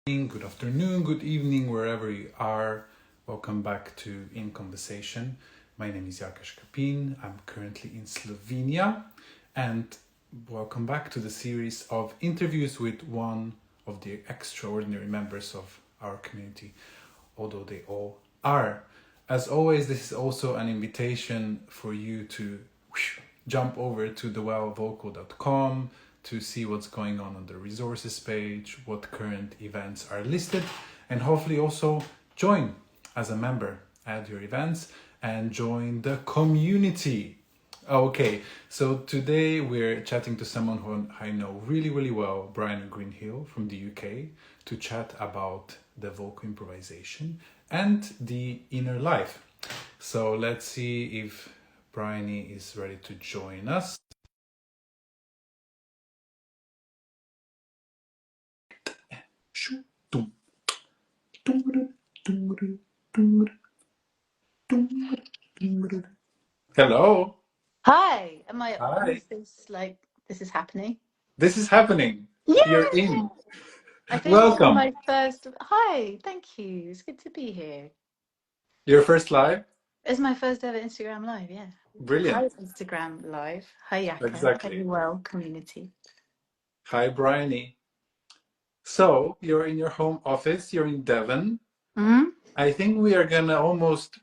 Good afternoon, good evening, wherever you are. Welcome back to In Conversation. My name is Jaka Škapin. I'm currently in Slovenia, and welcome back to the series of interviews with one of the extraordinary members of our community, although they all are. As always, this is also an invitation for you to jump over to thewellvocal.com to see what's going on the resources page, what current events are listed, and hopefully also join as a member at your events and join the community. Okay, so today we're chatting to someone who I know really, really well, Briony Greenhill from the UK, to chat about the vocal improvisation and the inner life. So let's see if Briony is ready to join us. Hello. Hi, am I on? Hi. Is this this is happening? This is happening. Yeah, You're in. I think this is Welcome. my first. Hi, thank you. It's good to be here. Your first live? It's my first ever Instagram live. Yeah. Hi, Brilliant. Instagram live. Hi, Yaka. Hi, Exactly. well community. Hi, Briony. So you're in your home office. You're in Devon. Hmm. I think we are gonna almost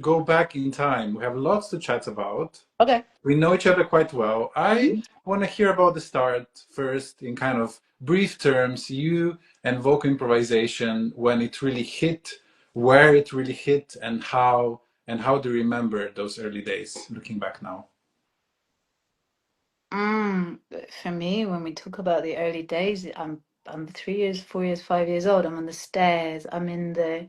go back in time. We have lots to chat about. Okay. We know each other quite well. I want to hear about the start first, in kind of brief terms, you and vocal improvisation, when it really hit, where it really hit, and how do you remember those early days, looking back now? Mm. For me, when we talk about the early days, I'm 3 years, 4 years, 5 years old. I'm on the stairs. I'm in the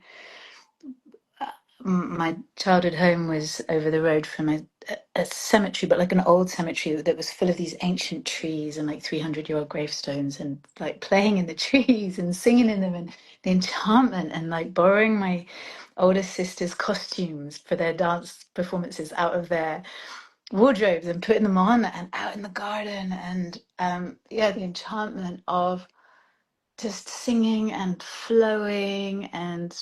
my childhood home was over the road from a cemetery, but like an old cemetery that was full of these ancient trees and like 300-year-old gravestones, and like playing in the trees and singing in them, and the enchantment, and like borrowing my older sister's costumes for their dance performances out of their wardrobes and putting them on and out in the garden. And yeah, the enchantment of just singing and flowing and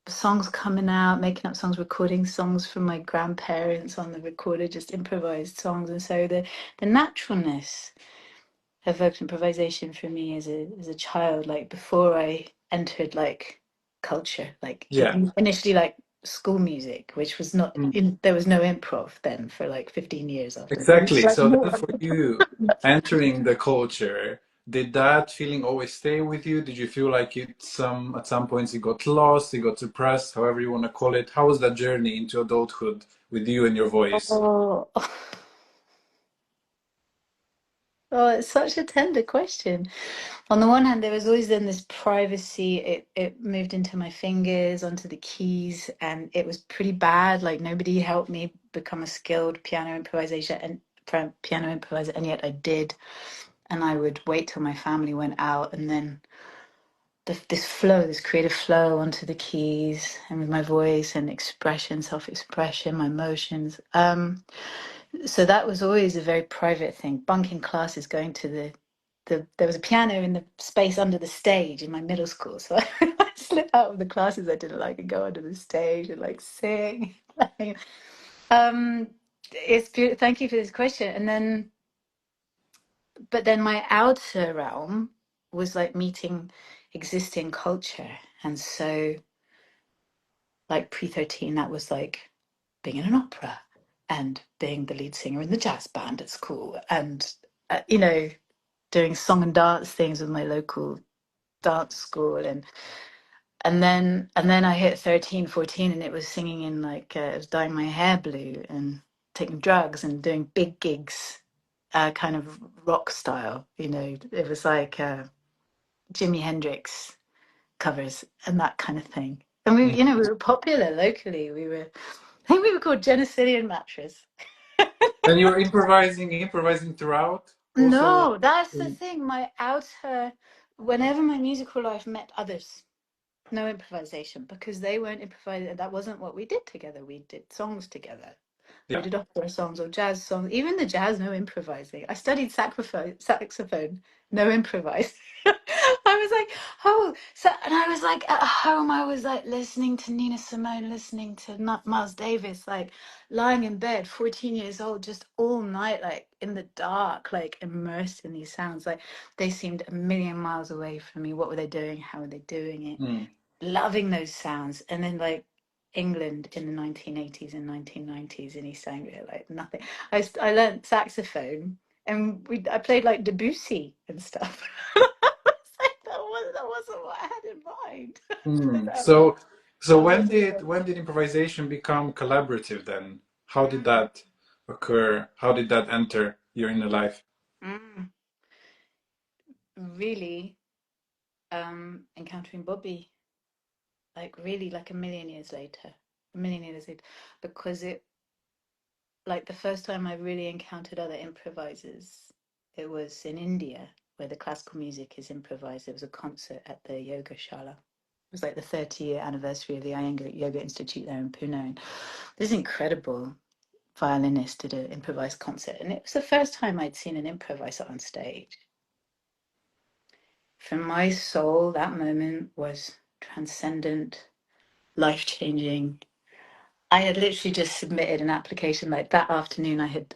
songs coming out, making up songs, recording songs from my grandparents on the recorder, just improvised songs. And so the naturalness of vocal improvisation for me as a child, like before I entered like culture, like Yeah. initially like school music, which was not Mm. in, there was no improv then for like 15 years after. Exactly. Like So then more. for you, entering the culture, did that feeling always stay with you? Did you feel like at some points it got lost, it got suppressed, however you want to call it? How was that journey into adulthood with you and your voice? Oh, oh, it's such a tender question. On the one hand, there was always then this privacy. It moved into my fingers, onto the keys, and it was pretty bad. Like nobody helped me become a skilled piano improviser, and yet I did. And I would wait till my family went out, and then this flow, this creative flow onto the keys, and with my voice and expression, self-expression, my emotions. So that was always a very private thing. Bunking classes, going to there was a piano in the space under the stage in my middle school. So I slip out of the classes I didn't like and go under the stage and like sing. um, it's beautiful. Thank you for this question. And then, but then my outer realm was like meeting existing culture. And so, like pre-13, that was like being in an opera and being the lead singer in the jazz band at school, and doing song and dance things with my local dance school. And then I hit 13, 14, and it was singing in like it was dyeing my hair blue and taking drugs and doing big gigs, kind of rock style. It was like Jimi Hendrix covers and that kind of thing. And we, Mm. we were popular locally. I think we were called Genicilian Mattress. And you were improvising throughout also? No, that's the thing. Whenever my musical life met others, no improvisation, because they weren't improvising. That wasn't what we did together. We did songs together. We Yeah. did opera songs or jazz songs. Even the jazz, no improvising. I studied saxophone, no improvise. I was like, oh, so, and I was like, at home, I was like listening to Nina Simone, listening to Miles Davis, like lying in bed, 14 years old, just all night, like in the dark, like immersed in these sounds. Like they seemed a million miles away from me. What were they doing? How were they doing it? Mm. Loving those sounds. And then like England in the 1980s and 1990s in East Anglia, like nothing. I learned saxophone and I played like Debussy and stuff. That wasn't what I had in mind. Mm. So, So that was when did improvisation become collaborative then? How did that occur? How did that enter your inner life? mm, really encountering Bobby, like really like a million years later, because it like the first time I really encountered other improvisers, it was in India where the classical music is improvised. There was a concert at the Yoga Shala. It was like the 30-year anniversary of the Iyengar Yoga Institute there in Pune. And this incredible violinist did an improvised concert, and it was the first time I'd seen an improviser on stage. For my soul, that moment was transcendent, life-changing. I had literally just submitted an application like that afternoon. I had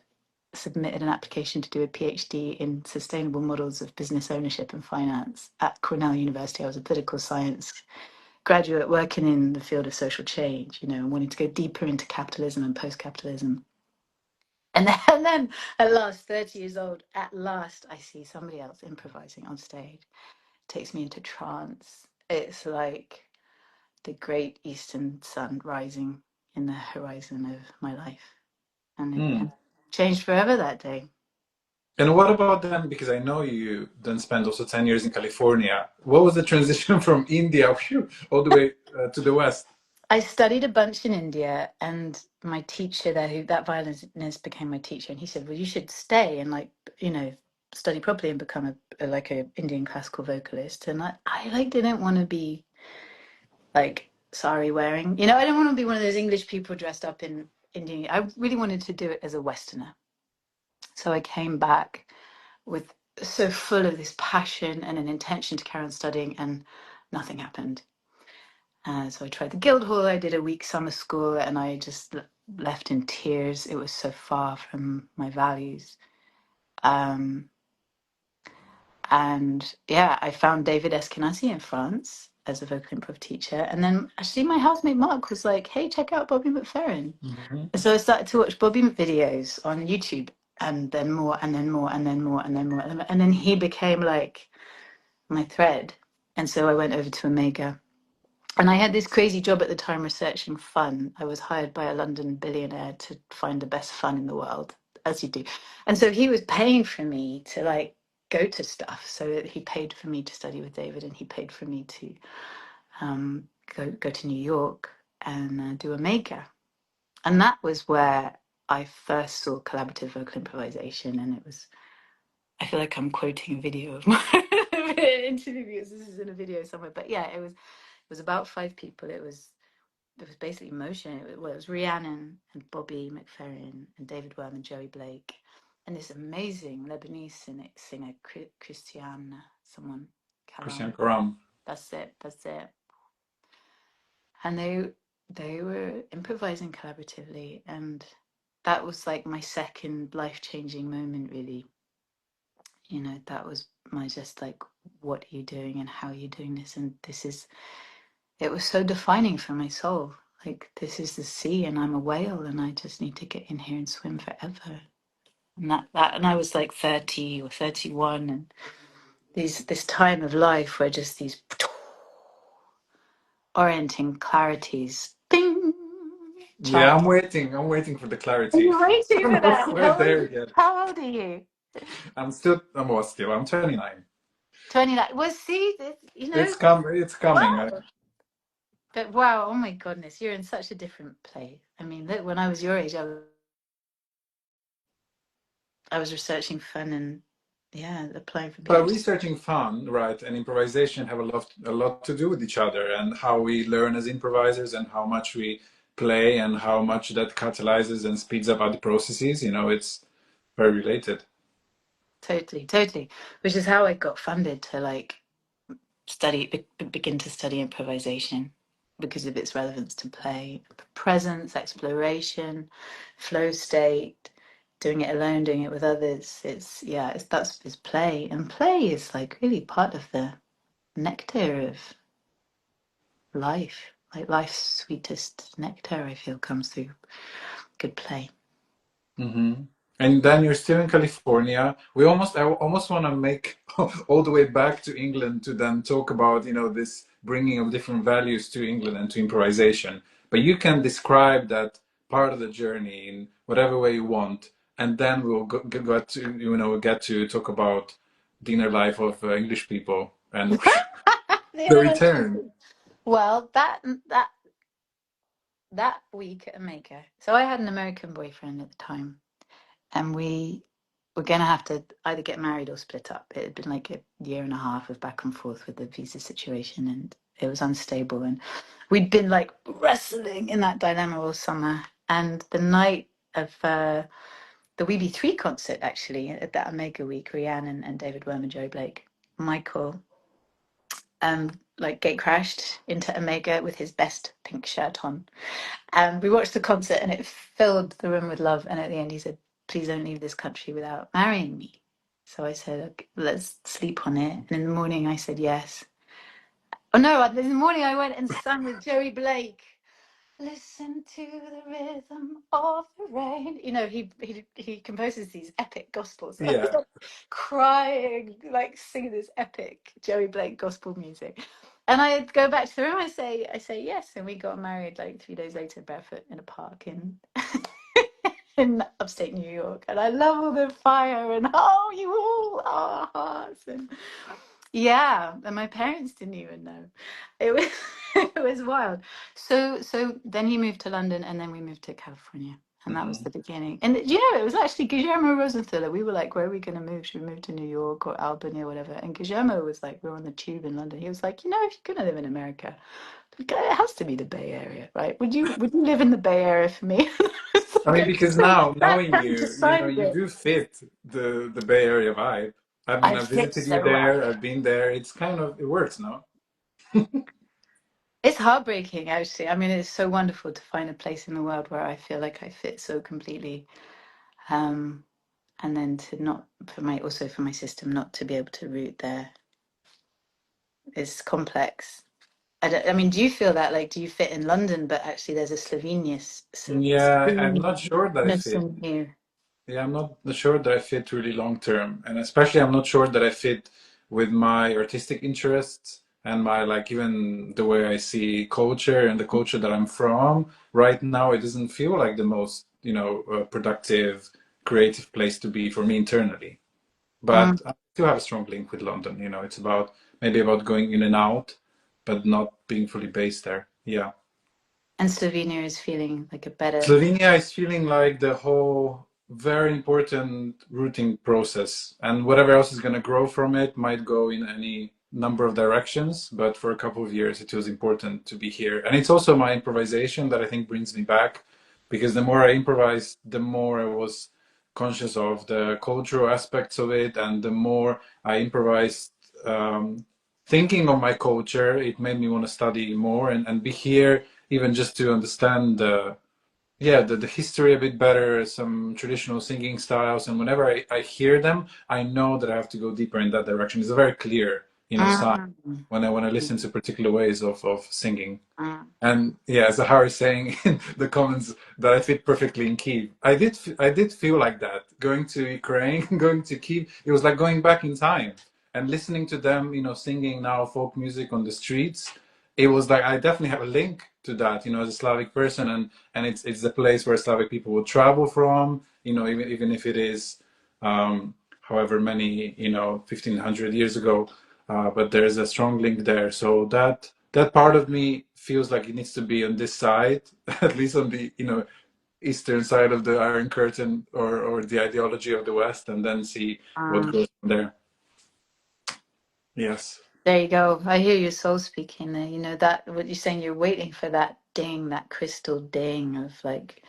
submitted an application to do a PhD in sustainable models of business ownership and finance at Cornell University. I was a political science graduate working in the field of social change, and wanting to go deeper into capitalism and post-capitalism. And then at last, 30 years old, at last, I see somebody else improvising on stage. It takes me into trance. It's like the great eastern sun rising in the horizon of my life. And it Mm. changed forever that day. And what about then? Because I know you then spent also 10 years in California. What was the transition from India all the way to the West? I studied a bunch in India, and my teacher there, who that violinist became my teacher, and he said, "Well, you should stay and study properly and become like a Indian classical vocalist." And I like didn't want to be like sari wearing, I didn't want to be one of those English people dressed up in Indian. I really wanted to do it as a Westerner. So I came back with so full of this passion and an intention to carry on studying, and nothing happened. So I tried the Guildhall. I did a week summer school, and I just left in tears. It was so far from my values. Um, and yeah, I found David Eskenazi in France as a vocal improv teacher. And then actually my housemate Mark was like, "Hey, check out Bobby McFerrin." Hmm. And so I started to watch Bobby videos on YouTube, and then more, and then more, and then more, and then more. And then he became like my thread. And so I went over to Omega. And I had this crazy job at the time researching fun. I was hired by a London billionaire to find the best fun in the world, as you do. And so he was paying for me to like go to stuff. So he paid for me to study with David, and he paid for me to go to New York and do a maker. And that was where I first saw collaborative vocal improvisation. And it was, I feel like I'm quoting a video of my interview because this is in a video somewhere. But yeah, it was about five people. It was basically motion. It was Rhiannon and Bobby McFerrin and David Worm and Joey Blake and this amazing Lebanese singer Christiane, someone, Christian Karam. Karam. That's it. That's it. And they were improvising collaboratively, and that was like my second life-changing moment, really. That was my just like, what are you doing and how are you doing this? And it was so defining for my soul. Like, this is the sea and I'm a whale and I just need to get in here and swim forever. And I was like 30 or 31, and this time of life where just these orienting clarities, bing, Yeah, chart. I'm waiting for the Are clarity. you waiting I'm for not that? quite there yet. How old are you? I'm 29. 29. Well, see, It's coming. wow. But wow, oh my goodness, you're in such a different place. I mean, look, when I was your age, I was researching fun and yeah, applying for But PhD. researching fun, right, and improvisation have a lot to do with each other, and how we learn as improvisers, and how much we play, and how much that catalyzes and speeds up other processes. It's very related. Totally, totally. Which is how I got funded to like begin to study improvisation because of its relevance to play, presence, exploration, flow state, doing it alone, doing it with others. It's play, and play is like really part of the nectar of life. Like life's sweetest nectar, I feel, comes through good play. Hmm. And then you're still in California. I almost want to make all the way back to England to then talk about, this bringing of different values to England and to improvisation. But you can describe that part of the journey in whatever way you want, and then we'll get to talk about the inner life of English people and The the other return. Well, that week at Jamaica. So I had an American boyfriend at the time, and we were going to have to either get married or split up. It had been like a year and a half of back and forth with the visa situation, and it was unstable. And we'd been like wrestling in that dilemma all summer. And the night of the WeBe3 concert, actually, at that Omega week, Rianne and David Worm and Joe Blake, Michael, like gate crashed into Omega with his best pink shirt on. And we watched the concert and it filled the room with love. And at the end, he said, "Please don't leave this country without marrying me." So I said, "Okay, let's sleep on it." And in the morning, I said yes. Oh no, in the morning, I went and sang with Joey Blake. Listen to the rhythm of the rain. He composes these epic gospels. So I was Yeah. like crying, like singing this epic Joey Blake gospel music. And I go back to the room. I say yes, and we got married like 3 days later, barefoot in a park in in upstate New York. And I love all the fire and you all are hearts and yeah. And my parents didn't even know. It was it was wild. So then he moved to London, and then we moved to California. And that was Hmm. the beginning. And it was actually Guillermo Rosenthaler. We were like, where are we going to move? Should we move to New York or Albany or whatever? And Guillermo was like, we're on the tube in London. He was like, if you're going to live in America, it has to be the Bay Area, right? Would you live in the Bay Area for me? It's I like, mean, because now I knowing have you, decided you it. do fit the Bay Area vibe. I mean, I I've fit visited you so well. there. I've been there. It works, no? It's heartbreaking, actually. I mean, it's so wonderful to find a place in the world where I feel like I fit so completely. Um, and then to not, for my system, not to be able to root there is complex. I mean, do you feel that? Like, do you fit in London, but actually there's a Yeah, I'm not sure that I Slovenianness fit. in you? Yeah, I'm not sure that I fit really long term, and especially I'm not sure that I fit with my artistic interests and my like even the way I see culture and the culture that I'm from. Right now, it doesn't feel like the most, productive, creative place to be for me internally. Mm. But I do have a strong link with London. It's maybe about going in and out, but not being fully based there. Yeah. And Slovenia is feeling like a better. Slovenia is feeling like the whole very important routing process, and whatever else is going to grow from it might go in any number of directions. But for a couple of years, it was important to be here. And it's also my improvisation that I think brings me back, because the more I improvised, the more I was conscious of the cultural aspects of it, and the more I improvised, thinking of my culture, it made me want to study more and be here even just to understand the history a bit better, some traditional singing styles, and whenever I hear them, I know that I have to go deeper in that direction. It's a very clear, sign Mm. when I listen to particular ways of singing. Mm. And yeah, as Zahar is saying in the comments, that I fit perfectly in Kiev. I did feel like that going to Ukraine, going to Kiev. It was like going back in time and listening to them, singing now folk music on the streets. It was like I definitely have a link to that, as a Slavic person, and it's the place where Slavic people would travel from, even if it is, however many, 1500 years ago. But there's a strong link there. So that part of me feels like it needs to be on this side, at least on the eastern side of the Iron Curtain, or the ideology of the West, and then see what Mm. goes from there. Yes. There you go. I hear your soul speaking there. That what you're saying, you're waiting for that ding, that crystal ding of like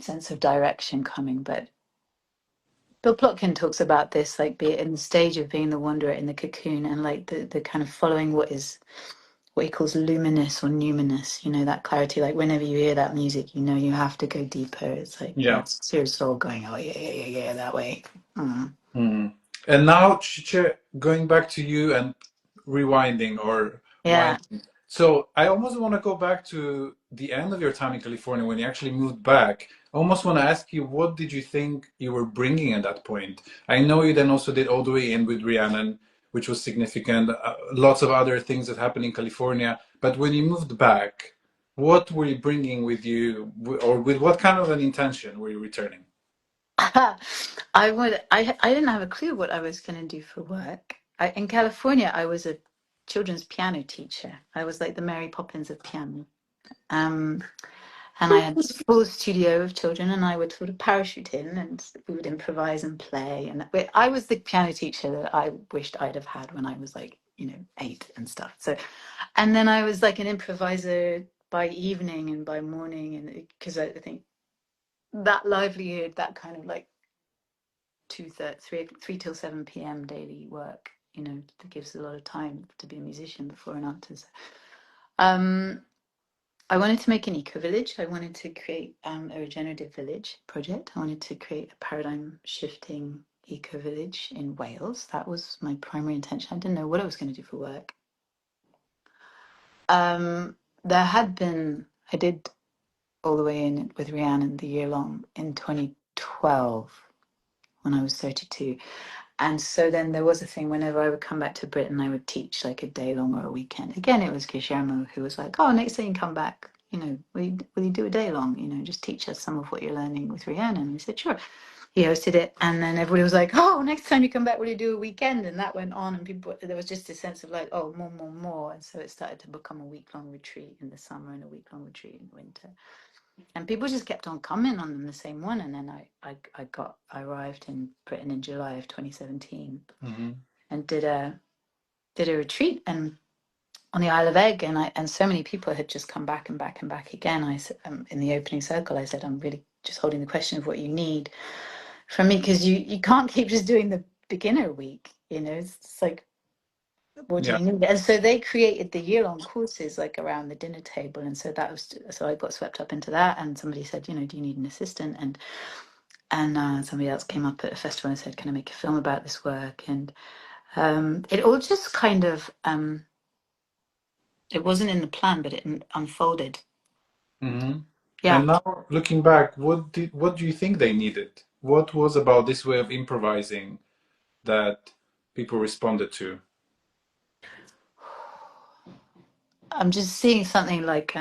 sense of direction coming. But Bill Plotkin talks about this, like be it in the stage of being the wanderer in the cocoon, and like the kind of following what he calls luminous or numinous, that clarity. Like whenever you hear that music, you have to go deeper. It's like Yeah. it's your soul going, oh yeah, yeah, yeah, yeah, that way. Mm. Mm. And now, Chiche, going back to you and rewinding or Yeah. winding. So I almost want to go back to the end of your time in California when you actually moved back. I almost want to ask you, what did you think you were bringing at that point? I know you then also did All the Way In with Rhiannon, which was significant. Lots of other things that happened in California. But when you moved back, what were you bringing with you, or with what kind of an intention were you returning? I didn't have a clue what I was going to do for work. In California, I was a children's piano teacher. I was like the Mary Poppins of piano. Um, and I had this full studio of children, and I would sort of parachute in, and we would improvise and play. And I was the piano teacher that I wished I'd have had when I was like, 8 and stuff. So, and then I was like an improviser by evening and by morning, and because I think that livelihood, that kind of like 3 till 7 p.m. daily work, that gives a lot of time to be a musician before and after. So, um, I wanted to make an eco village. I wanted to create a regenerative village project. I wanted to create a paradigm shifting eco village in Wales. That was my primary intention. I didn't know what I was going to do for work. There had been, I did All the Way In with Rhiannon the year long in 2012 when I was 32. And so then there was a thing whenever I would come back to Britain, I would teach like a day long or a weekend. Again, it was Guillermo who was like, oh, next time you come back, will you do a day long? Just teach us some of what you're learning with Rhiannon. And he said, sure. He hosted it. And then everybody was like, oh, next time you come back, will you do a weekend? And that went on. And there was just a sense of like, oh, more, more, more. And so it started to become a week-long retreat in the summer and a week-long retreat in the winter. And people just kept on coming on them, the same one. And then I arrived in Britain in July of 2017 Mm-hmm. and did a retreat and on the Isle of Egg, and so many people had just come back and back and back again. I said in the opening circle, I said I'm really just holding the question of what you need from me, because you can't keep just doing the beginner week. It's like, what do Yeah. you need? And so they created the year-long courses like around the dinner table, and so I got swept up into that. And somebody said, do you need an assistant? And somebody else came up at a festival and said, can I make a film about this work? And it all just kind of it wasn't in the plan, but it unfolded. Mm-hmm. Yeah. And now looking back, what do you think they needed? What was about this way of improvising that people responded to? I'm just seeing something like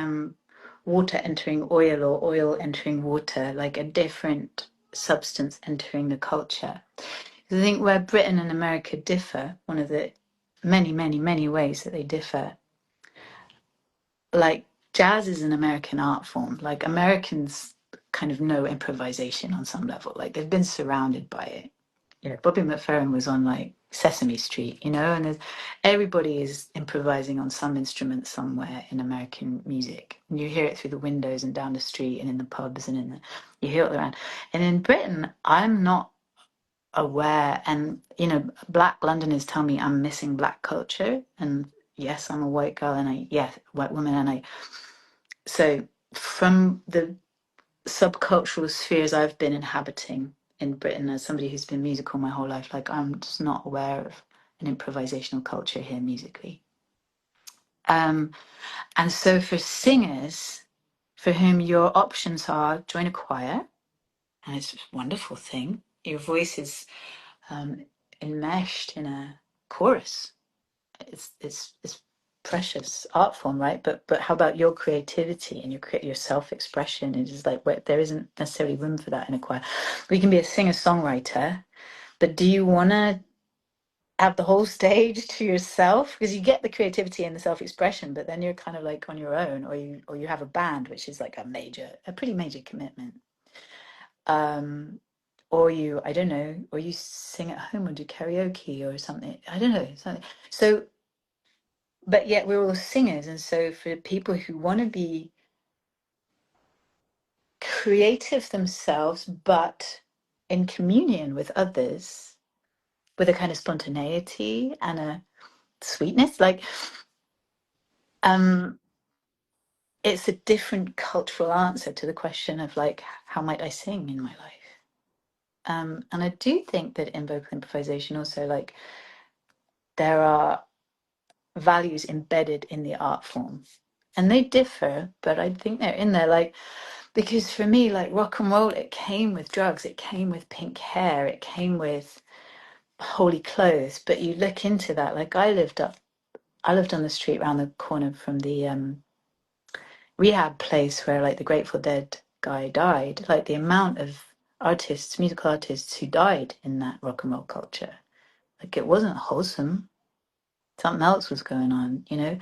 water entering oil or oil entering water, like a different substance entering the culture. 'Cause I think where Britain and America differ, one of the many, many, many ways that they differ, like jazz is an American art form. Like Americans kind of know improvisation on some level. Like they've been surrounded by it. Bobby McFerrin was on like Sesame Street, and everybody is improvising on some instrument somewhere in American music. And you hear it through the windows and down the street and in the pubs and you hear it around. And in Britain, I'm not aware. And Black Londoners tell me I'm missing Black culture. And yes, I'm a white girl and white woman, and so from the subcultural spheres I've been inhabiting in Britain as somebody who's been musical my whole life, like I'm just not aware of an improvisational culture here musically. Um, and so for singers for whom your options are join a choir, and it's a wonderful thing. Your voice is enmeshed in a chorus. It's precious art form, right? But how about your creativity and your self-expression? It is like where there isn't necessarily room for that in a choir. We can be a singer-songwriter, but do you want to have the whole stage to yourself? Because you get the creativity and the self-expression, but then you're kind of like on your own, or you have a band, which is like a pretty major commitment. Um, I don't know, or you sing at home or do karaoke or something. I don't know, something. So but yet we're all singers, and so for people who want to be creative themselves but in communion with others, with a kind of spontaneity and a sweetness. Like, um, it's a different cultural answer to the question of like, how might I sing in my life? And I do think that in vocal improvisation also, like, there are values embedded in the art form, and they differ, but I think they're in there. Like, because for me, like rock and roll, it came with drugs, it came with pink hair, it came with holy clothes. But you look into that, like I lived on the street around the corner from the rehab place where like the Grateful Dead guy died. Like the amount of artists, musical artists who died in that rock and roll culture, like it wasn't wholesome. Something else was going on, you know.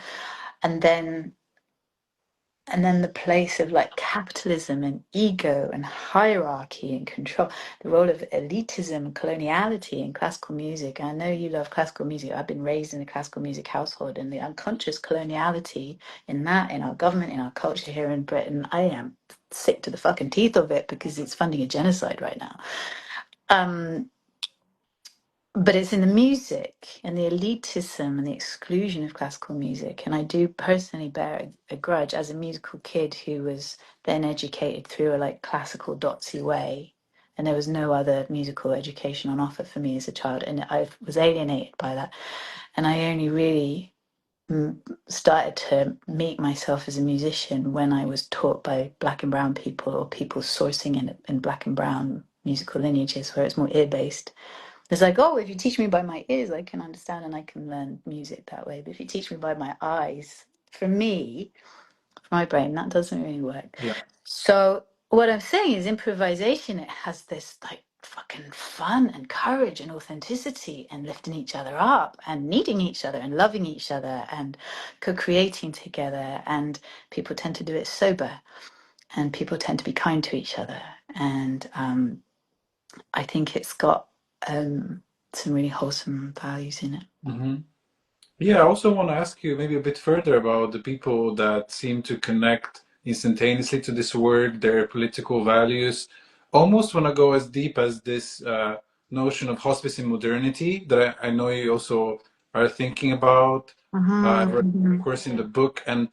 And then the place of like capitalism and ego and hierarchy and control, the role of elitism, coloniality in classical music. I know you love classical music. I've been raised in a classical music household, and the unconscious coloniality in that, in our government, in our culture here in Britain, I am sick to the fucking teeth of it because it's funding a genocide right now. Um, but it's in the music and the elitism and the exclusion of classical music. And I do personally bear a grudge as a musical kid who was then educated through a like classical dotsy way. And there was no other musical education on offer for me as a child. And I was alienated by that. And I only really started to meet myself as a musician when I was taught by black and brown people, or people sourcing in black and brown musical lineages where it's more ear based. It's like, oh, if you teach me by my ears, I can understand and I can learn music that way. But if you teach me by my eyes, for me, for my brain, that doesn't really work. Yeah. So what I'm saying is improvisation, it has this like fucking fun and courage and authenticity and lifting each other up and needing each other and loving each other and co-creating together. And people tend to do it sober, and people tend to be kind to each other. And I think it's got some really wholesome values in it. Hmm. Yeah, I also want to ask you maybe a bit further about the people that seem to connect instantaneously to this word, their political values. Almost want to go as deep as this notion of hospice in modernity that I know you also are thinking about. I read, of Mm-hmm. course, in the book, and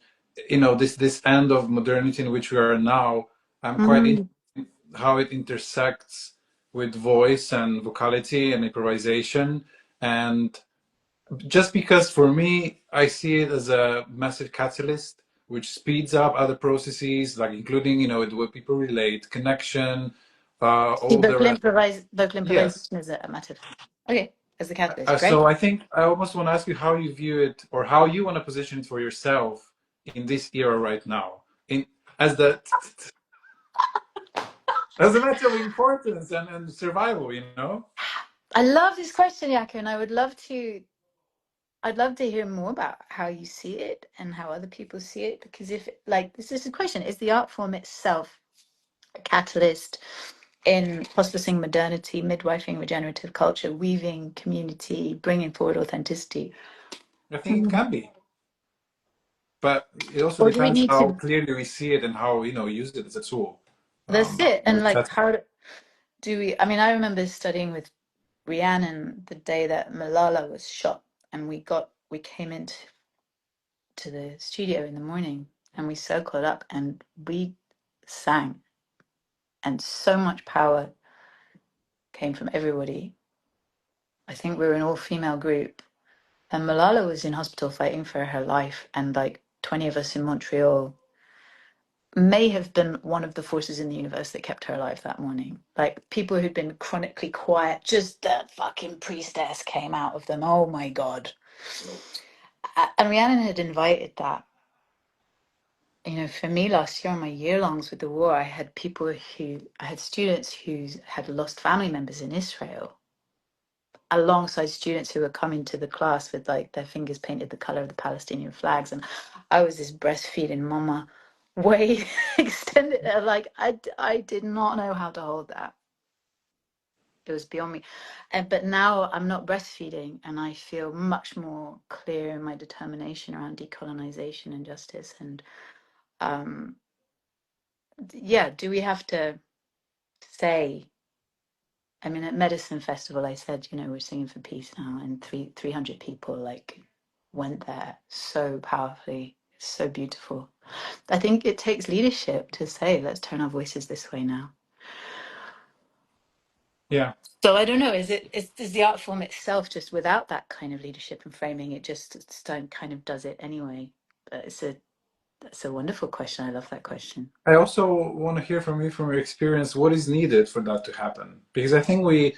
you know this end of modernity in which we are now. I'm quite Mm-hmm. interested in how it intersects with voice and vocality and improvisation and just because for me, I see it as a massive catalyst which speeds up other processes, like including, you know, the way people relate, connection, See, all the rest. vocal Yes. improvisation is a massive. Okay, as the catalyst, So great. I think I almost want to ask you how you view it or how you want to position it for yourself in this era right now, in as the as a matter of importance and survival, you know? I love this question, Yaka, and I'd love to hear more about how you see it and how other people see it. Because if like this is a question, is the art form itself a catalyst in hospicing modernity, midwifing regenerative culture, weaving community, bringing forward authenticity? I think it can be. But it also Or do we depends need how to? clearly we see it and how, you know, use it as a tool. That's it. And Which like, has, how do we? I mean, I remember studying with Rhiannon the day that Malala was shot, and we came into the studio in the morning, and we circled up and we sang, and so much power came from everybody. I think we were an all-female group, and Malala was in hospital fighting for her life, and like 20 of us in Montreal may have been one of the forces in the universe that kept her alive that morning. Like people who'd been chronically quiet, just that fucking priestess came out of them. Oh my God. And Rhiannon had invited that. You know, for me last year on my year longs with the war, I had students who had lost family members in Israel alongside students who were coming to the class with like their fingers painted the color of the Palestinian flags. And I was this breastfeeding mama, way extended. Like I did not know how to hold that. It was beyond me. But now I'm not breastfeeding, and I feel much more clear in my determination around decolonization and justice. And um, yeah, do we have to say I mean, at Medicine Festival, I said, we're singing for peace now, and 300 people like went there so powerfully, so beautiful. I think it takes leadership to say, let's turn our voices this way now. Yeah. So I don't know, is the art form itself just without that kind of leadership and framing, it just kind of does it anyway? But that's a wonderful question. I love that question. I also want to hear from you, from your experience, what is needed for that to happen? Because I think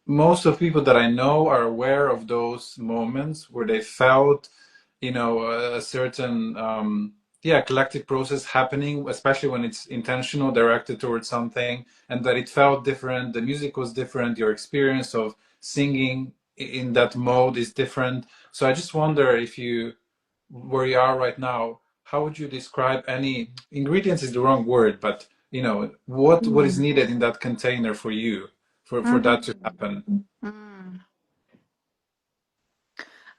most of people that I know are aware of those moments where they felt, a certain, collective process happening, especially when it's intentional, directed towards something, and that it felt different. The music was different. Your experience of singing in that mode is different. So I just wonder if where you are right now, how would you describe any ingredients is the wrong word, but what is Mm. needed in that container for you for that to Mm. happen? Mm.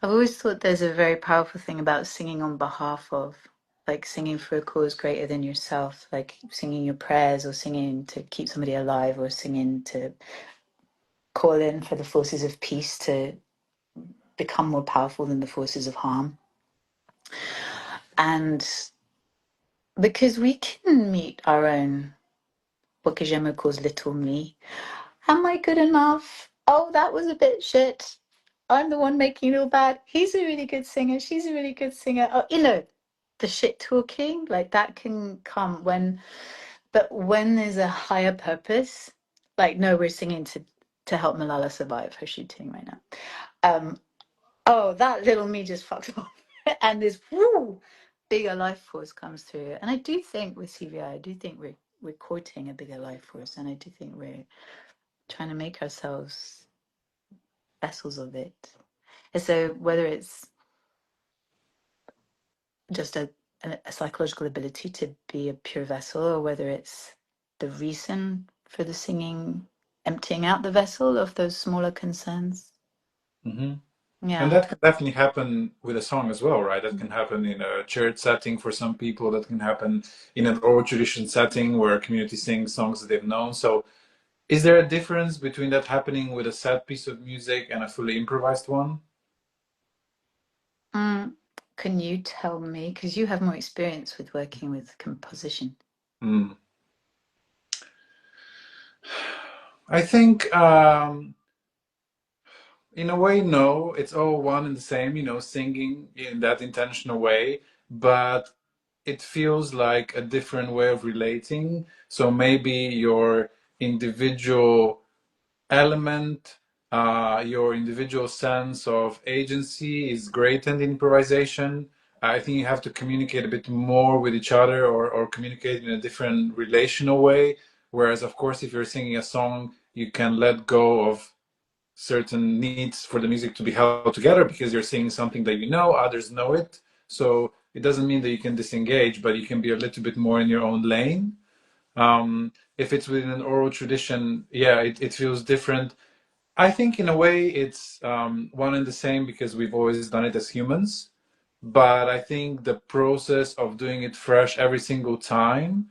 I've always thought there's a very powerful thing about singing on behalf of, like singing for a cause greater than yourself, like singing your prayers or singing to keep somebody alive or singing to call in for the forces of peace to become more powerful than the forces of harm. And because we can meet our own, what Kajema calls little me. Am I good enough? Oh, that was a bit shit. I'm the one making it all bad. He's a really good singer. She's a really good singer. Oh, the shit talking, like that can come but when there's a higher purpose, like, no, we're singing to help Malala survive her shooting right now. Um, oh, that little me just fucked off. And this bigger life force comes through. And I do think with CVI, I do think we're courting a bigger life force, and I do think we're trying to make ourselves vessels of it. And so whether it's just a psychological ability to be a pure vessel, or whether it's the reason for the singing emptying out the vessel of those smaller concerns. Hmm. And Yeah. that can definitely happen with a song as well, right? That can happen in a church setting for some people. That can happen in an oral tradition setting where a community sings songs that they've known. So is there a difference between that happening with a set piece of music and a fully improvised one? Mm, can you tell me, because you have more experience with working with composition? Mm. I think in a way, no, it's all one and the same, singing in that intentional way, but it feels like a different way of relating. So maybe your individual element, your individual sense of agency is great in improvisation. I think you have to communicate a bit more with each other, or communicate in a different relational way. Whereas, of course, if you're singing a song, you can let go of certain needs for the music to be held together because you're singing something that others know it. So it doesn't mean that you can disengage, but you can be a little bit more in your own lane. If it's within an oral tradition, yeah, it feels different. I think in a way it's one and the same because we've always done it as humans. But I think the process of doing it fresh every single time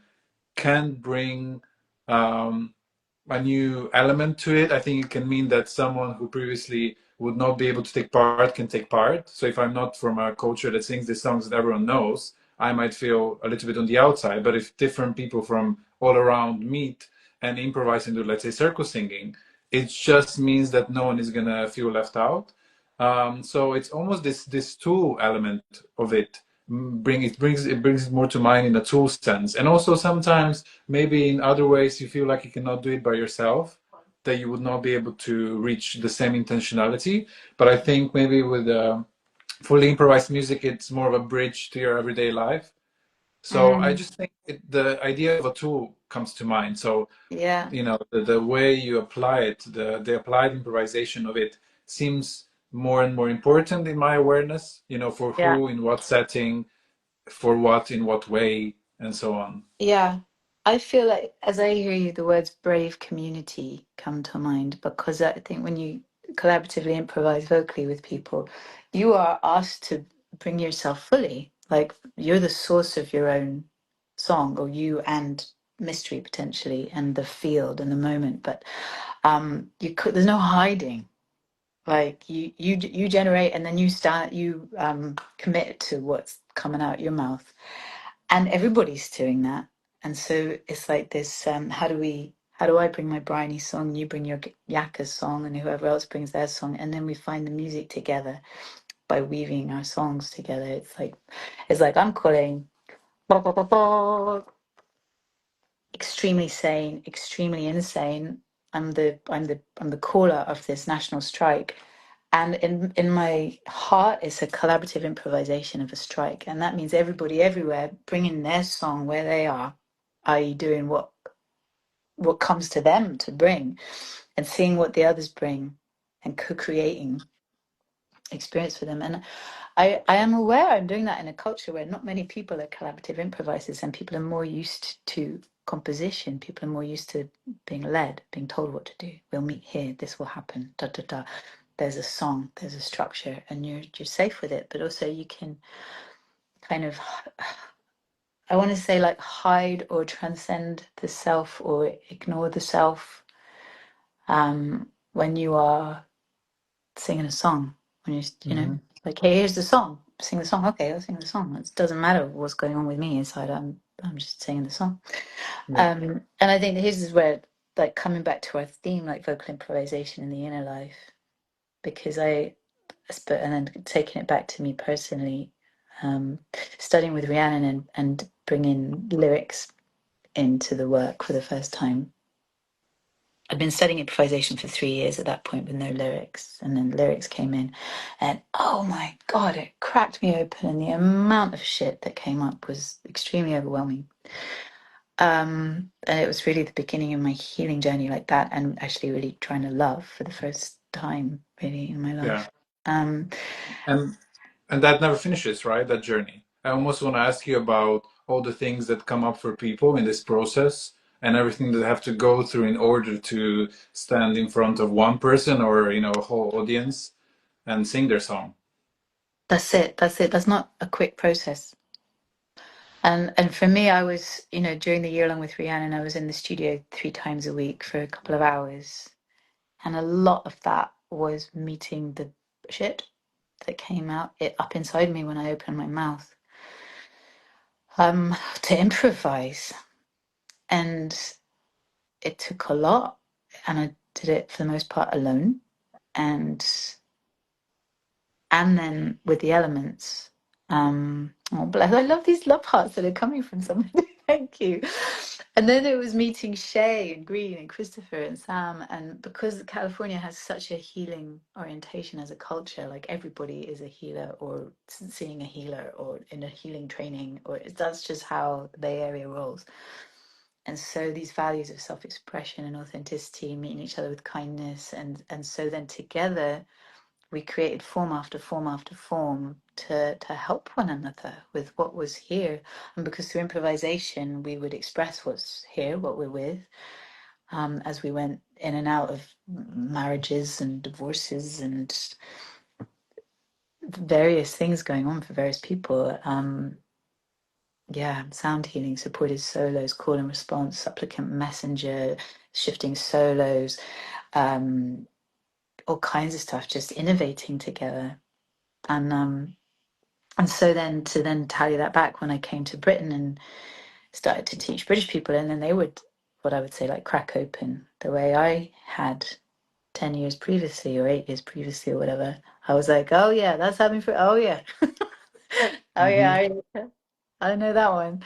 can bring um, a new element to it. I think it can mean that someone who previously would not be able to take part can take part. So if I'm not from a culture that sings the songs that everyone knows, I might feel a little bit on the outside. But if different people from all around meet and improvise and do, let's say, circle singing, it just means that no one is gonna feel left out. So it's almost this tool element of it. Brings it more to mind in a tool sense, and also sometimes maybe in other ways you feel like you cannot do it by yourself, that you would not be able to reach the same intentionality. But I think maybe with fully improvised music, it's more of a bridge to your everyday life. So I Mm, just think the idea of a tool comes to mind. So yeah, the way you apply it, the applied improvisation of it seems more and more important in my awareness, for yeah. who, in what setting, for what, in what way, and so on. Yeah, I feel like as I hear you, the words brave community come to mind, because I think when you collaboratively improvise vocally with people, you are asked to bring yourself fully. Like, you're the source of your own song, or you and mystery potentially, and the field and the moment. But there's no hiding. Like you generate, and then you commit to what's coming out your mouth, and everybody's doing that. And so it's like this, how do I bring my Briony song, you bring your Yaka's song, and whoever else brings their song, and then we find the music together by weaving our songs together. It's like I'm calling extremely sane, extremely insane. I'm the caller of this national strike. And in my heart, it's a collaborative improvisation of a strike. And that means everybody everywhere bringing their song where they are, i.e., doing what comes to them to bring, and seeing what the others bring, and co-creating experience for them. And I am aware I'm doing that in a culture where not many people are collaborative improvisers, and people are more used to composition. People are more used to being led, being told what to do. We'll meet here, this will happen, da da da. There's a song, there's a structure, and you're safe with it. But also you can kind of, I want to say, like, hide or transcend the self or ignore the self when you are singing a song. When Hmm. like, hey, here's the song. Sing the song. Okay, I'll sing the song. It doesn't matter what's going on with me inside. I'm just singing the song. Yeah. And I think this is where, like, coming back to our theme, like vocal improvisation in the inner life, because and then taking it back to me personally, studying with Rhiannon and bringing lyrics into the work for the first time. I'd been studying improvisation for 3 years at that point with no lyrics, and then lyrics came in, and oh my God, it cracked me open, and the amount of shit that came up was extremely overwhelming. And it was really the beginning of my healing journey, like that, and actually really trying to love for the first time, really, in my Yeah. life. Um, And and that never finishes, right? That journey. I almost want to ask you about all the things that come up for people in this process and everything that they have to go through in order to stand in front of one person or, a whole audience and sing their song. that's it. That's it. That's not a quick process. And for me, I was, during the year long with Rhiannon, I was in the studio 3 times a week for a couple of hours. And a lot of that was meeting the shit that came out up inside me when I opened my mouth, to improvise. And it took a lot. And I did it for the most part alone. And and then with the elements. Oh, bless! I love these love hearts that are coming from somebody. Thank you. And then it was meeting Shay and Green and Christopher and Sam, and because California has such a healing orientation as a culture, like everybody is a healer or seeing a healer or in a healing training, or that's just how the Bay Area rolls. And so these values of self-expression and authenticity, meeting each other with kindness, and so then together we created form after form after form to help one another with what was here. And because through improvisation we would express what's here, what we're with, as we went in and out of marriages and divorces and various things going on for various people. Yeah, sound healing, supported solos, call and response, supplicant messenger, shifting solos, all kinds of stuff, just innovating together. And so then to then tally that back, when I came to Britain and started to teach British people, and then they would, what I would say, like, crack open the way I had 10 years previously or 8 years previously or whatever. I was like, oh yeah, that's happening for, oh yeah. Oh yeah, Hmm. I know that one.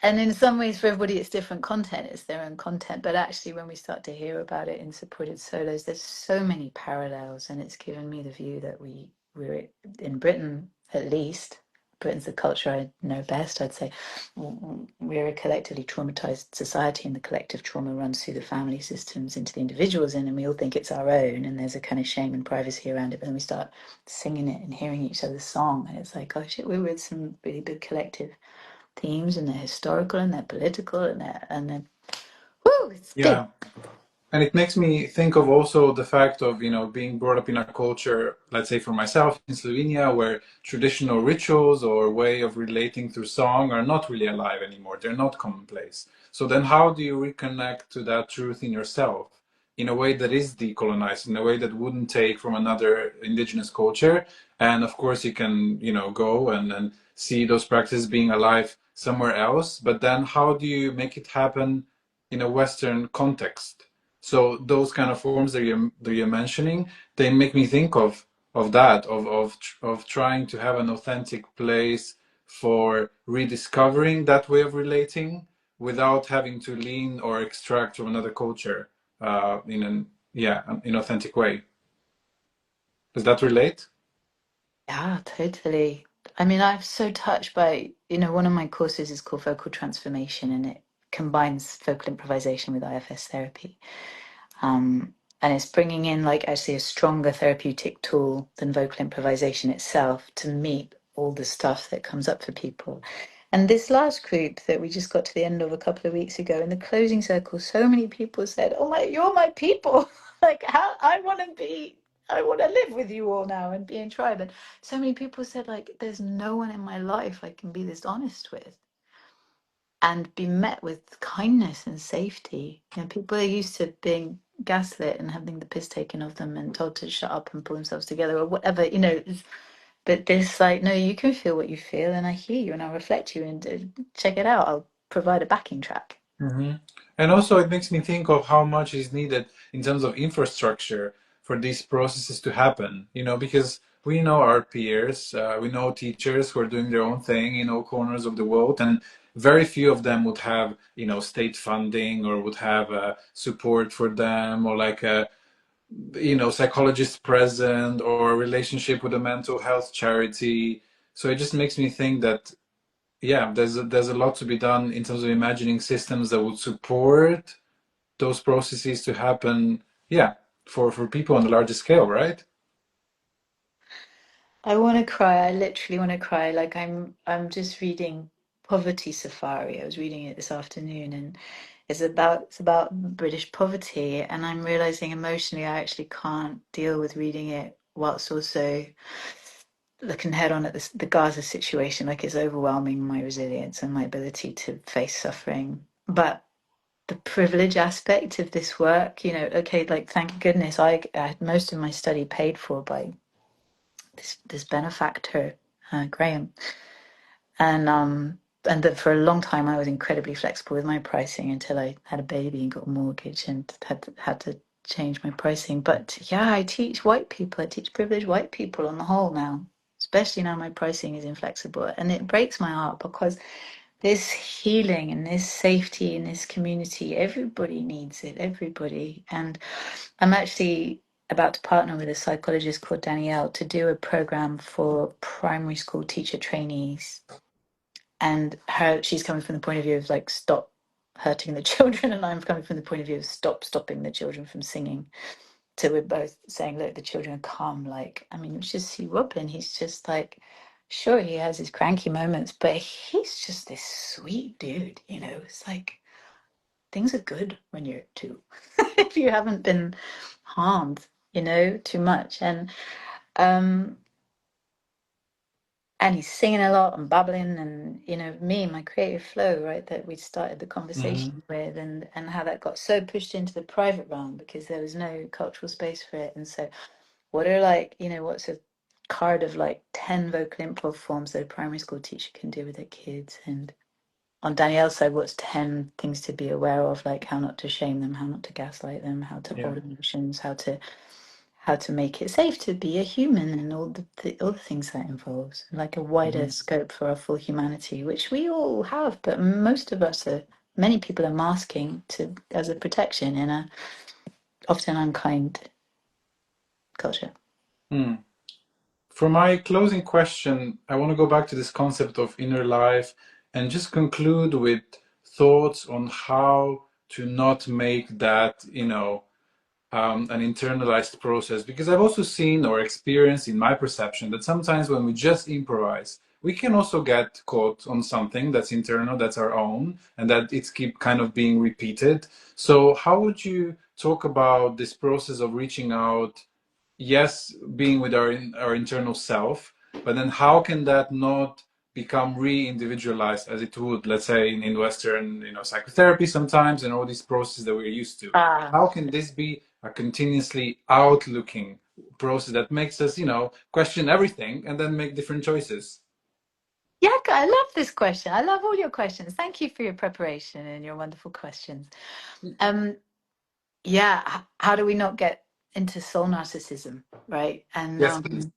And in some ways, for everybody, it's different content. It's their own content. But actually, when we start to hear about it in supported solos, there's so many parallels, and it's given me the view that we're in Britain, at least. Britain's the culture I know best. I'd say we're a collectively traumatized society, and the collective trauma runs through the family systems into the individuals, and we all think it's our own. And there's a kind of shame and privacy around it. But then we start singing it and hearing each other's song, and it's like, oh shit, we're with some really big collective themes, and they're historical and they're political and they're woo, it's big. Yeah. And it makes me think of also the fact of, being brought up in a culture, let's say for myself in Slovenia, where traditional rituals or way of relating through song are not really alive anymore. They're not commonplace. So then how do you reconnect to that truth in yourself? in a way that is decolonized, in a way that wouldn't take from another indigenous culture. And of course, you can, go and see those practices being alive somewhere else. But then how do you make it happen in a Western context? So those kind of forms that you're mentioning, they make me think of that, of trying to have an authentic place for rediscovering that way of relating without having to lean or extract from another culture in an authentic way. Does that relate? Yeah, totally. I mean, I'm so touched by, one of my courses is called Vocal Transformation, and it combines vocal improvisation with IFS therapy. And it's bringing in, like, actually a stronger therapeutic tool than vocal improvisation itself to meet all the stuff that comes up for people. And this last group that we just got to the end of a couple of weeks ago, in the closing circle, so many people said, "Oh my, you're my people." Like, how I want to live with you all now and be in tribe. And so many people said, like, there's no one in my life I can be this honest with and be met with kindness and safety. People are used to being gaslit and having the piss taken of them and told to shut up and pull themselves together or whatever, But this, like, no, you can feel what you feel, and I hear you, and I'll reflect you, and check it out. I'll provide a backing track. Hmm. And also, it makes me think of how much is needed in terms of infrastructure for these processes to happen. Because we know our peers, we know teachers who are doing their own thing in all corners of the world, and very few of them would have, state funding or would have support for them, or like a, psychologist present, or a relationship with a mental health charity. So it just makes me think that yeah, there's a lot to be done in terms of imagining systems that would support those processes to happen. Yeah, for people on a larger scale, right? I want to cry. I literally want to cry. Like, I'm just reading Poverty Safari. I was reading it this afternoon, and it's about British poverty, and I'm realizing emotionally I actually can't deal with reading it whilst also looking head on at the Gaza situation. Like, it's overwhelming my resilience and my ability to face suffering. But the privilege aspect of this work, okay, like, thank goodness I had most of my study paid for by this benefactor, Graham, and that for a long time I was incredibly flexible with my pricing until I had a baby and got a mortgage and had to change my pricing. But yeah, I teach white people. I teach privileged white people on the whole now, especially now my pricing is inflexible, and it breaks my heart because this healing and this safety in this community, everybody needs it, everybody. And I'm actually about to partner with a psychologist called Danielle to do a program for primary school teacher trainees. And she's coming from the point of view of, like, stop hurting the children, and I'm coming from the point of view of stopping the children from singing. So we're both saying, look, the children are calm. Like, I mean, just see Robin. He's just like, sure, he has his cranky moments, but he's just this sweet dude. It's like things are good when you're two, if you haven't been harmed, too much. Um, and he's singing a lot and babbling, and me, my creative flow, right, that we started the conversation Hmm. with, and how that got so pushed into the private realm because there was no cultural space for it. And so what's a card of like 10 vocal improv forms that a primary school teacher can do with their kids? And on Danielle's side, what's 10 things to be aware of, like how not to shame them, how not to gaslight them, how to Yeah. hold emotions, how to make it safe to be a human, and all the things that involves, like a wider Hmm. scope for our full humanity, which we all have, but most of us are, many people are masking to as a protection in a often unkind culture. Hmm. For my closing question, I want to go back to this concept of inner life and just conclude with thoughts on how to not make that, an internalized process, because I've also seen or experienced in my perception that sometimes when we just improvise, we can also get caught on something that's internal, that's our own, and that it's keep kind of being repeated. So how would you talk about this process of reaching out, yes, being with our internal self, but then how can that not become re-individualized as it would, let's say, in Western, psychotherapy sometimes, and all these processes that we're used to. Ah, How can this be a continuously outlooking process that makes us, question everything and then make different choices? yeah, I love this question. I love all your questions. Thank you for your preparation and your wonderful questions. Um, yeah, how do we not get into soul narcissism, right? And Yes, please.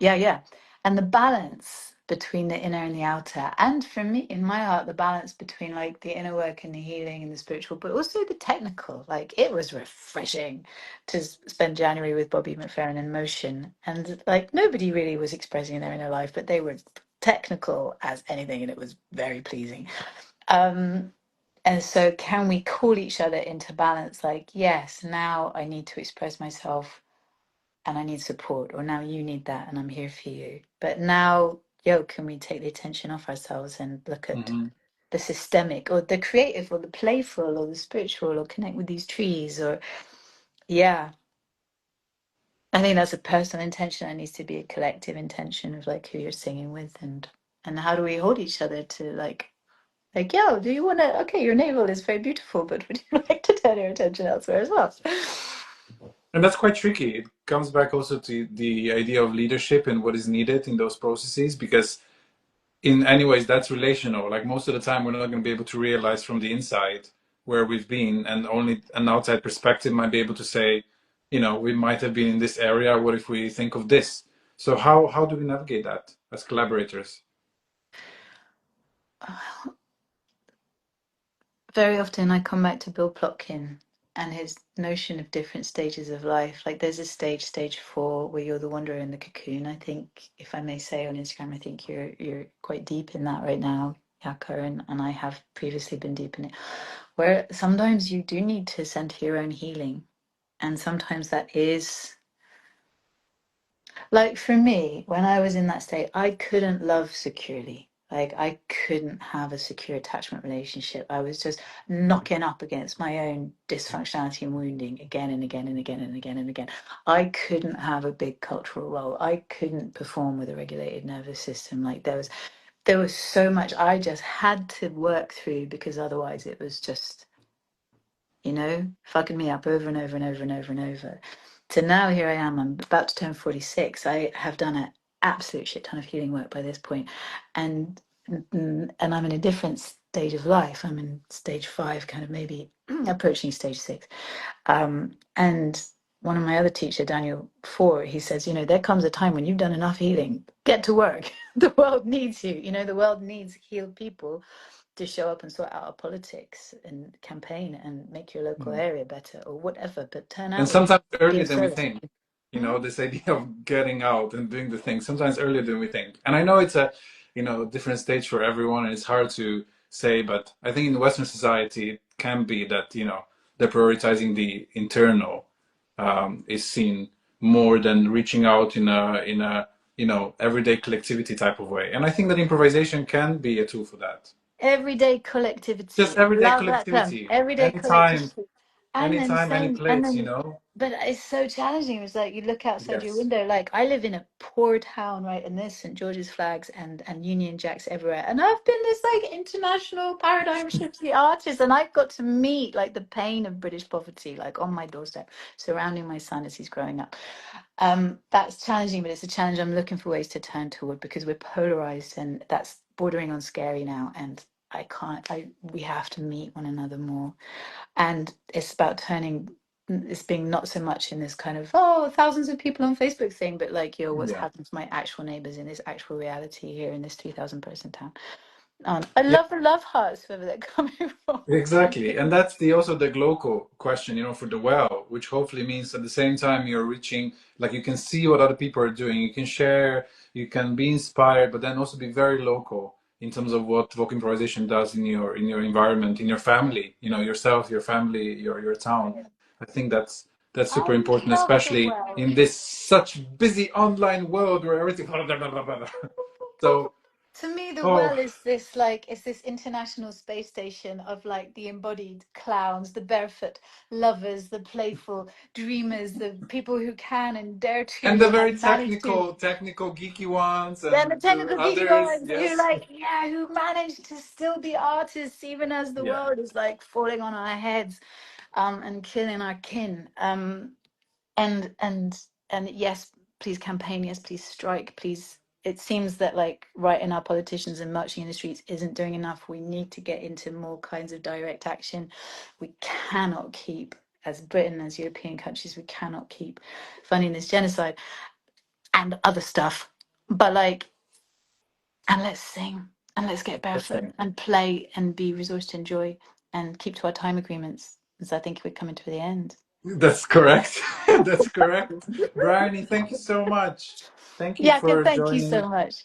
yeah, yeah. And the balance between the inner and the outer. And for me, in my heart, the balance between like the inner work and the healing and the spiritual, but also the technical. Like it was refreshing to spend January with Bobby McFerrin in Motion. And like nobody really was expressing their inner life, but they were technical as anything. And it was very pleasing. Um, and so can we call each other into balance? Like, yes, now I need to express myself and I need support, or now you need that and I'm here for you. But now, can we take the attention off ourselves and look at Hmm. the systemic or the creative or the playful or the spiritual or connect with these trees or, yeah. I think that's a personal intention. It needs to be a collective intention of like who you're singing with and how do we hold each other to yo, do you want to, okay, your navel is very beautiful, but would you like to turn your attention elsewhere as well? And that's quite tricky. It comes back also to the idea of leadership and what is needed in those processes, because in anyways that's relational. Like most of the time we're not going to be able to realize from the inside where we've been, and only an outside perspective might be able to say, we might have been in this area, what if we think of this? So how do we navigate that as collaborators? Very often I come back to Bill Plotkin and his notion of different stages of life. Like there's a stage 4, where you're the wanderer in the cocoon. I think, if I may say on Instagram, I think you're quite deep in that right now, Yaka, and I have previously been deep in it. Where sometimes you do need to center your own healing. And sometimes that is like for me, when I was in that state, I couldn't love securely. Like I couldn't have a secure attachment relationship. I was just knocking up against my own dysfunctionality and wounding again and again and again and again and again. I couldn't have a big cultural role. I couldn't perform with a regulated nervous system. Like there was so much I just had to work through because otherwise it was just fucking me up over and over and over and over and over. So now here I am, I'm about to turn 46. I have done an absolute shit ton of healing work by this point. And and I'm in a different stage of life. I'm in stage 5, kind of maybe approaching stage 6. And one of my other teacher, Daniel Four, he says, there comes a time when you've done enough healing. Get to work. The world needs you. The world needs healed people to show up and sort out our politics and campaign and make your local area better or whatever, but turn And out with sometimes be earlier of than we service. think, Mhm. this idea of getting out and doing the thing, sometimes earlier than we think. And I know it's a, different stage for everyone, and it's hard to say, but I think in Western society, it can be that, they're prioritizing the internal, is seen more than reaching out in a, everyday collectivity type of way. And I think that improvisation can be a tool for that. Everyday Just collectivity. I everyday love that term. collectivity, Everyday anytime, collectivity. And then anytime, any saying, and place, then, but it's so challenging. It's like you look outside your Yes. window. Like I live in a poor town, right? And there's St. George's flags and Union Jacks everywhere. And I've been this like international paradigm shifting artist, and I've got to meet like the pain of British poverty, like on my doorstep, surrounding my son as he's growing up. That's challenging, but it's a challenge I'm looking for ways to turn toward because we're polarized, and that's bordering on scary now. And I can't. We have to meet one another more, and it's about turning. It's being not so much in this kind of thousands of people on Facebook thing, but like what's Yeah. happened to my actual neighbors in this actual reality here in this 3,000 person town. I Yeah, love the love hearts wherever they're coming from. exactly. And that's the also the global question, for the well, which hopefully means at the same time you're reaching, like you can see what other people are doing, you can share, you can be inspired, but then also be very local in terms of what vocal improvisation does in your environment, in your family, yourself, your family, your town. I think that's I super important, love the especially well. in this such busy online world where everything so To me, the Oh, well is this like it's this international space station of like the embodied clowns, the barefoot lovers, the playful dreamers, the people who can and dare and to the very manage to. technical, geeky ones, Then the and technical geeky others. ones who Yes, like, yeah, who manage to still be artists even as the yeah, world is like falling on our heads, and killing our kin. And and yes, please campaign, yes, please strike, please. It seems that like writing our politicians and marching in the streets isn't doing enough. We need to get into more kinds of direct action. We cannot keep, as Britain, as European countries, we cannot keep funding this genocide and other stuff. But like, and let's sing and let's get that's barefoot it. and play and be resourced to enjoy and keep to our time agreements, as I think we're coming to the end. That's correct. That's correct. Briony, thank you so much. Thank you Yeah, for thank you so joining. much.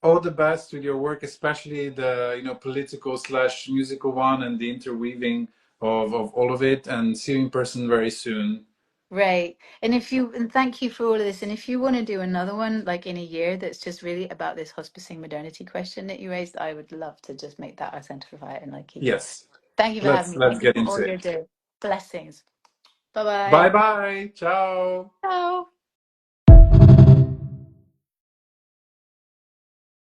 All the best with your work, especially the political slash musical one and the interweaving of all of it. And see you in person very soon. Right. And if you, and thank you for all of this. And if you want to do another one like in a year that's just really about this hospicing modernity question that you raised, I would love to just make that our center for it and like keep it. Yes, Thank you for having me. let's Thank you get for all into you're it. doing. Blessings. Bye Bye-bye. bye. Ciao. Ciao.